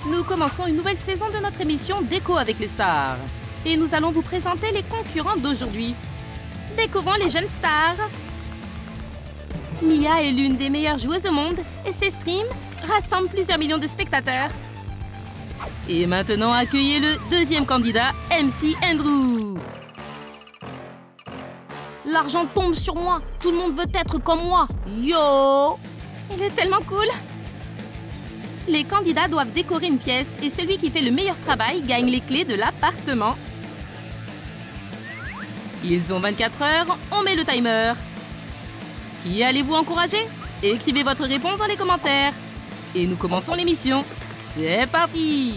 Nous commençons une nouvelle saison de notre émission Déco avec les stars. Et nous allons vous présenter les concurrents d'aujourd'hui. Découvrons les jeunes stars. Mia est l'une des meilleures joueuses au monde et ses streams rassemblent plusieurs millions de spectateurs. Et maintenant, accueillez le deuxième candidat, MC Andrew. L'argent tombe sur moi. Tout le monde veut être comme moi. Yo! Il est tellement cool. Les candidats doivent décorer une pièce et celui qui fait le meilleur travail gagne les clés de l'appartement. Ils ont 24 heures, on met le timer. Qui allez-vous encourager? Écrivez votre réponse dans les commentaires. Et nous commençons l'émission. C'est parti!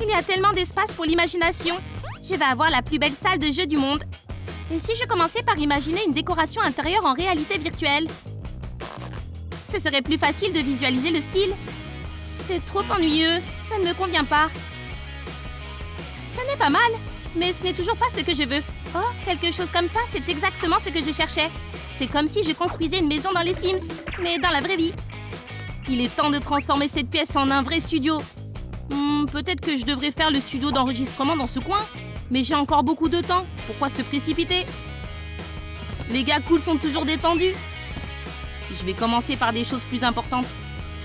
Il y a tellement d'espace pour l'imagination. Je vais avoir la plus belle salle de jeu du monde. Et si je commençais par imaginer une décoration intérieure en réalité virtuelle? Ce serait plus facile de visualiser le style. C'est trop ennuyeux, ça ne me convient pas. Ça n'est pas mal, mais ce n'est toujours pas ce que je veux. Oh, quelque chose comme ça, c'est exactement ce que je cherchais. C'est comme si je construisais une maison dans les Sims, mais dans la vraie vie. Il est temps de transformer cette pièce en un vrai studio. Peut-être que je devrais faire le studio d'enregistrement dans ce coin, mais j'ai encore beaucoup de temps. Pourquoi se précipiter? Les gars cool sont toujours détendus. Je vais commencer par des choses plus importantes.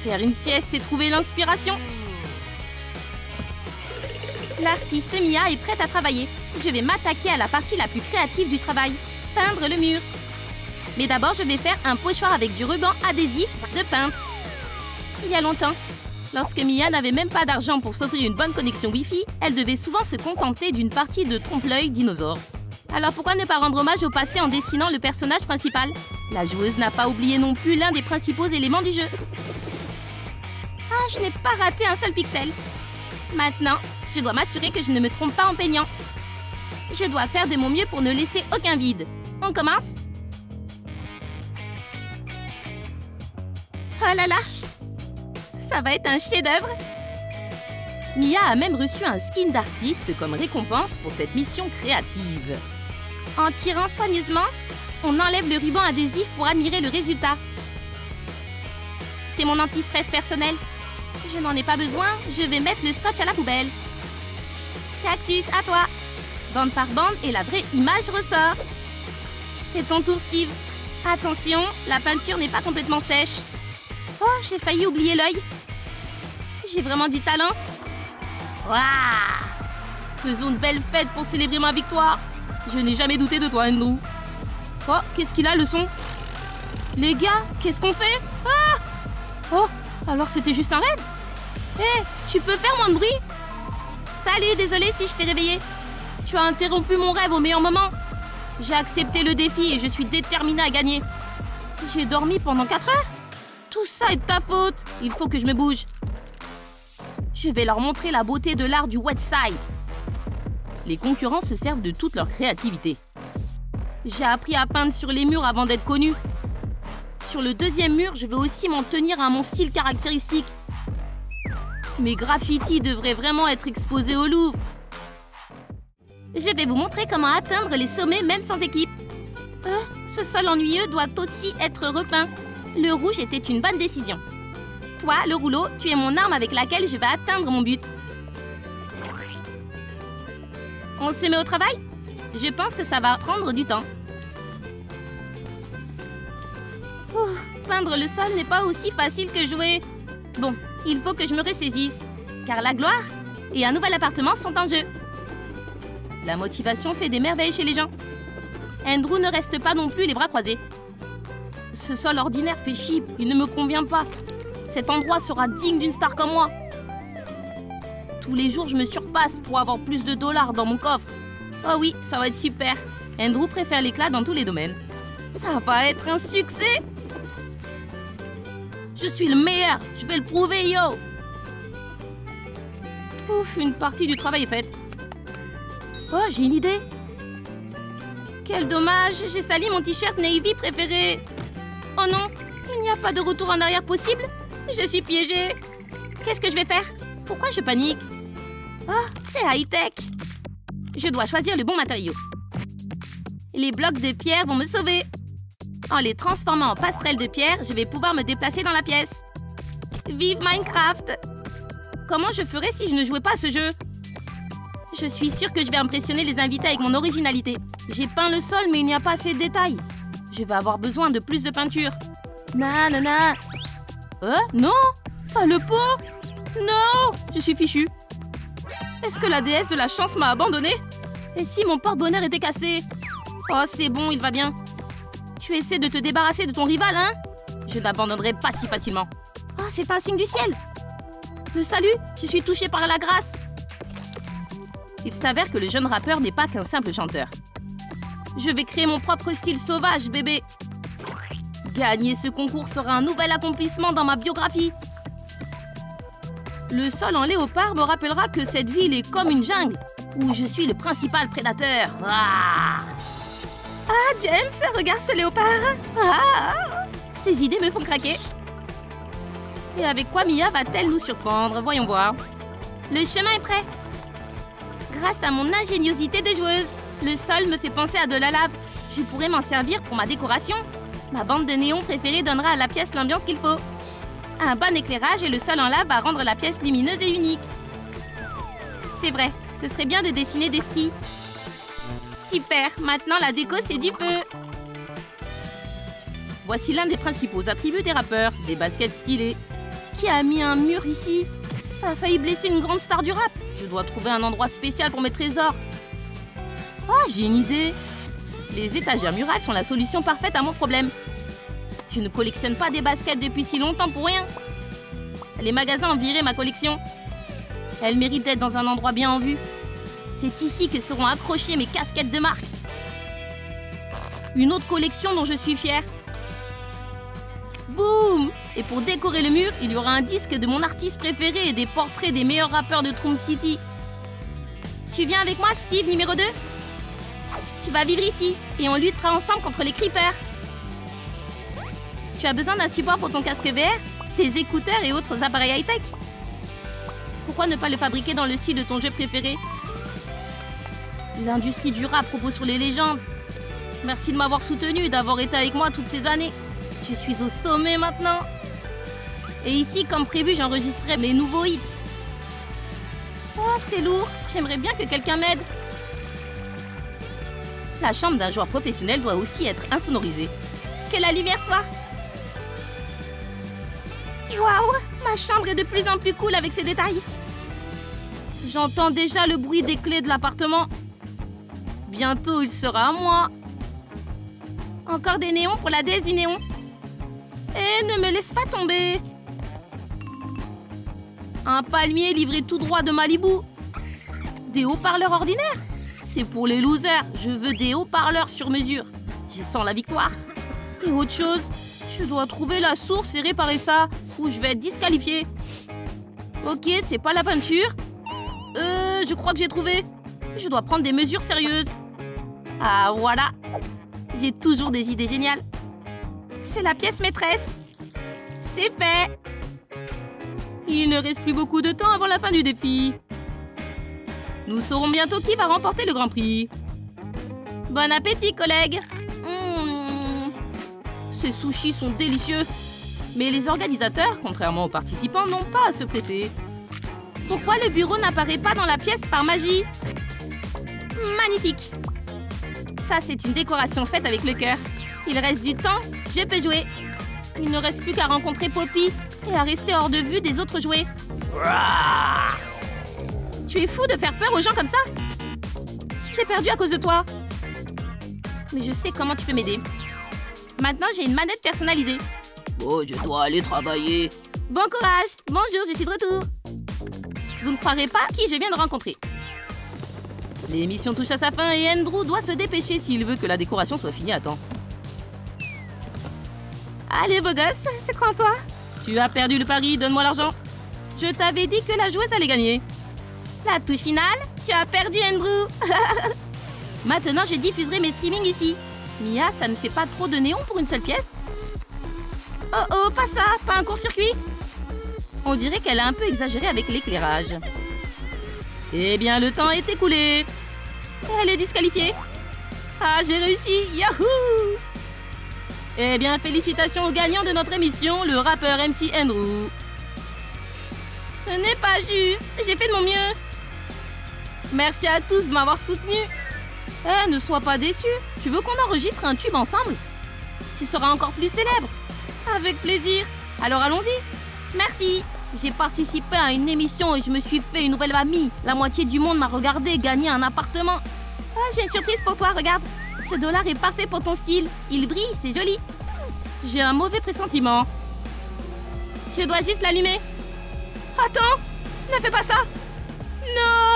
Faire une sieste et trouver l'inspiration. L'artiste Mia est prête à travailler. Je vais m'attaquer à la partie la plus créative du travail. Peindre le mur. Mais d'abord, je vais faire un pochoir avec du ruban adhésif de peintre. Il y a longtemps, lorsque Mia n'avait même pas d'argent pour s'offrir une bonne connexion Wi-Fi, elle devait souvent se contenter d'une partie de trompe-l'œil dinosaure. Alors pourquoi ne pas rendre hommage au passé en dessinant le personnage principal? La joueuse n'a pas oublié non plus l'un des principaux éléments du jeu. Ah, je n'ai pas raté un seul pixel. Maintenant, je dois m'assurer que je ne me trompe pas en peignant. Je dois faire de mon mieux pour ne laisser aucun vide. On commence? Oh là là! Ça va être un chef-d'œuvre! Mia a même reçu un skin d'artiste comme récompense pour cette mission créative. En tirant soigneusement, on enlève le ruban adhésif pour admirer le résultat. C'est mon anti-stress personnel. Je n'en ai pas besoin, je vais mettre le scotch à la poubelle. Cactus, à toi! Bande par bande et la vraie image ressort. C'est ton tour, Steve. Attention, la peinture n'est pas complètement sèche. Oh, j'ai failli oublier l'œil. J'ai vraiment du talent. Waouh! Faisons de belles fêtes pour célébrer ma victoire. Je n'ai jamais douté de toi, Andrew. Oh, qu'est-ce qu'il a, le son? Les gars, qu'est-ce qu'on fait? Ah! Oh, alors c'était juste un rêve? Hé, tu peux faire moins de bruit? Salut, désolé si je t'ai réveillé. Tu as interrompu mon rêve au meilleur moment. J'ai accepté le défi et je suis déterminée à gagner. J'ai dormi pendant 4 heures? Tout ça est de ta faute. Il faut que je me bouge. Je vais leur montrer la beauté de l'art du wet side. Les concurrents se servent de toute leur créativité. J'ai appris à peindre sur les murs avant d'être connue. Sur le deuxième mur, je vais aussi m'en tenir à mon style caractéristique. Mes graffitis devraient vraiment être exposés au Louvre. Je vais vous montrer comment atteindre les sommets même sans équipe. Ce sol ennuyeux doit aussi être repeint. Le rouge était une bonne décision. Toi, le rouleau, tu es mon arme avec laquelle je vais atteindre mon but. On se met au travail? Je pense que ça va prendre du temps. Peindre le sol n'est pas aussi facile que jouer. Bon, il faut que je me ressaisisse, car la gloire et un nouvel appartement sont en jeu. La motivation fait des merveilles chez les gens. Andrew ne reste pas non plus les bras croisés. Ce sol ordinaire fait cheap, il ne me convient pas. Cet endroit sera digne d'une star comme moi. Tous les jours, je me surpasse pour avoir plus de dollars dans mon coffre. Oh oui, ça va être super. Andrew préfère l'éclat dans tous les domaines. Ça va être un succès! Je suis le meilleur, je vais le prouver, yo! Ouf, une partie du travail est faite. Oh, j'ai une idée. Quel dommage, j'ai sali mon t-shirt Navy préféré. Oh non, il n'y a pas de retour en arrière possible. Je suis piégée. Qu'est-ce que je vais faire? Pourquoi je panique? Oh, c'est high-tech. Je dois choisir le bon matériau. Les blocs de pierre vont me sauver. En les transformant en passerelles de pierre, je vais pouvoir me déplacer dans la pièce. Vive Minecraft! Comment je ferais si je ne jouais pas à ce jeu? Je suis sûre que je vais impressionner les invités avec mon originalité. J'ai peint le sol, mais il n'y a pas assez de détails. Je vais avoir besoin de plus de peinture. Nanana. Non, pas le pot. Non, je suis fichue. Est-ce que la déesse de la chance m'a abandonnée? Et si mon porte-bonheur était cassé? Oh, c'est bon, il va bien. Tu essaies de te débarrasser de ton rival, hein? Je n'abandonnerai pas si facilement. Oh, c'est un signe du ciel. Le salut, je suis touchée par la grâce. Il s'avère que le jeune rappeur n'est pas qu'un simple chanteur. Je vais créer mon propre style sauvage, bébé. Gagner ce concours sera un nouvel accomplissement dans ma biographie. Le sol en léopard me rappellera que cette ville est comme une jungle, où je suis le principal prédateur. Ah, James, regarde ce léopard. Ces idées me font craquer. Et avec quoi Mia va-t-elle nous surprendre? Voyons voir. Le chemin est prêt. Grâce à mon ingéniosité de joueuse, le sol me fait penser à de la lave. Je pourrais m'en servir pour ma décoration. Ma bande de néons préférée donnera à la pièce l'ambiance qu'il faut. Un bon éclairage et le sol en lave va rendre la pièce lumineuse et unique. C'est vrai, ce serait bien de dessiner des stries. Super, maintenant la déco c'est du feu. Voici l'un des principaux attributs des rappeurs, des baskets stylées. Qui a mis un mur ici? Ça a failli blesser une grande star du rap. Je dois trouver un endroit spécial pour mes trésors. Oh, j'ai une idée. Les étagères murales sont la solution parfaite à mon problème. Je ne collectionne pas des baskets depuis si longtemps pour rien. Les magasins ont viré ma collection. Elle mérite d'être dans un endroit bien en vue. C'est ici que seront accrochées mes casquettes de marque. Une autre collection dont je suis fière. Boum! Et pour décorer le mur, il y aura un disque de mon artiste préféré et des portraits des meilleurs rappeurs de Troom City. Tu viens avec moi, Steve, numéro 2? Tu vas vivre ici et on luttera ensemble contre les creepers. Tu as besoin d'un support pour ton casque VR, tes écouteurs et autres appareils high-tech. Pourquoi ne pas le fabriquer dans le style de ton jeu préféré? L'industrie du rap repose sur les légendes. Merci de m'avoir soutenu et d'avoir été avec moi toutes ces années. Je suis au sommet maintenant. Et ici, comme prévu, j'enregistrerai mes nouveaux hits. Oh, c'est lourd. J'aimerais bien que quelqu'un m'aide. La chambre d'un joueur professionnel doit aussi être insonorisée. Que la lumière soit. Waouh, ma chambre est de plus en plus cool avec ses détails. J'entends déjà le bruit des clés de l'appartement. Bientôt, il sera à moi. Encore des néons pour la déesse du néon. Et ne me laisse pas tomber. Un palmier livré tout droit de Malibu. Des haut-parleurs ordinaires? C'est pour les losers. Je veux des haut-parleurs sur mesure. Je sens la victoire. Et autre chose, je dois trouver la source et réparer ça, ou je vais être disqualifiée. Ok, c'est pas la peinture. Je crois que j'ai trouvé. Je dois prendre des mesures sérieuses. Ah, voilà. J'ai toujours des idées géniales. C'est la pièce maîtresse. C'est fait. Il ne reste plus beaucoup de temps avant la fin du défi. Nous saurons bientôt qui va remporter le Grand Prix. Bon appétit, collègues. Ces sushis sont délicieux. Mais les organisateurs, contrairement aux participants, n'ont pas à se presser. Pourquoi le bureau n'apparaît pas dans la pièce par magie? Magnifique. Ça, c'est une décoration faite avec le cœur. Il reste du temps, je peux jouer. Il ne reste plus qu'à rencontrer Poppy et à rester hors de vue des autres jouets. Tu es fou de faire peur aux gens comme ça? J'ai perdu à cause de toi. Mais je sais comment tu peux m'aider. Maintenant, j'ai une manette personnalisée. Oh, je dois aller travailler. Bon courage. Bonjour, je suis de retour. Vous ne croirez pas qui je viens de rencontrer. L'émission touche à sa fin et Andrew doit se dépêcher s'il veut que la décoration soit finie à temps. Allez, beau gosse, je crois en toi. Tu as perdu le pari, donne-moi l'argent. Je t'avais dit que la joueuse allait gagner. La touche finale, tu as perdu, Andrew. Maintenant, je diffuserai mes streamings ici. Mia, ça ne fait pas trop de néon pour une seule pièce? Oh oh, pas ça, pas un court-circuit. On dirait qu'elle a un peu exagéré avec l'éclairage. Eh bien, le temps est écoulé. Elle est disqualifiée. Ah, j'ai réussi, yahoo! Eh bien, félicitations au gagnant de notre émission, le rappeur MC Andrew. Ce Ce n'est pas juste. J'ai fait de mon mieux. Merci à tous de m'avoir soutenu. Eh, ne sois pas déçu. Tu veux qu'on enregistre un tube ensemble? Tu seras encore plus célèbre. Avec plaisir. Alors allons-y. Merci. J'ai participé à une émission et je me suis fait une nouvelle amie. La moitié du monde m'a regardé et gagné un appartement. Ah, j'ai une surprise pour toi, regarde. Ce dollar est parfait pour ton style. Il brille, c'est joli. J'ai un mauvais pressentiment. Je dois juste l'allumer. Attends, ne fais pas ça. Non.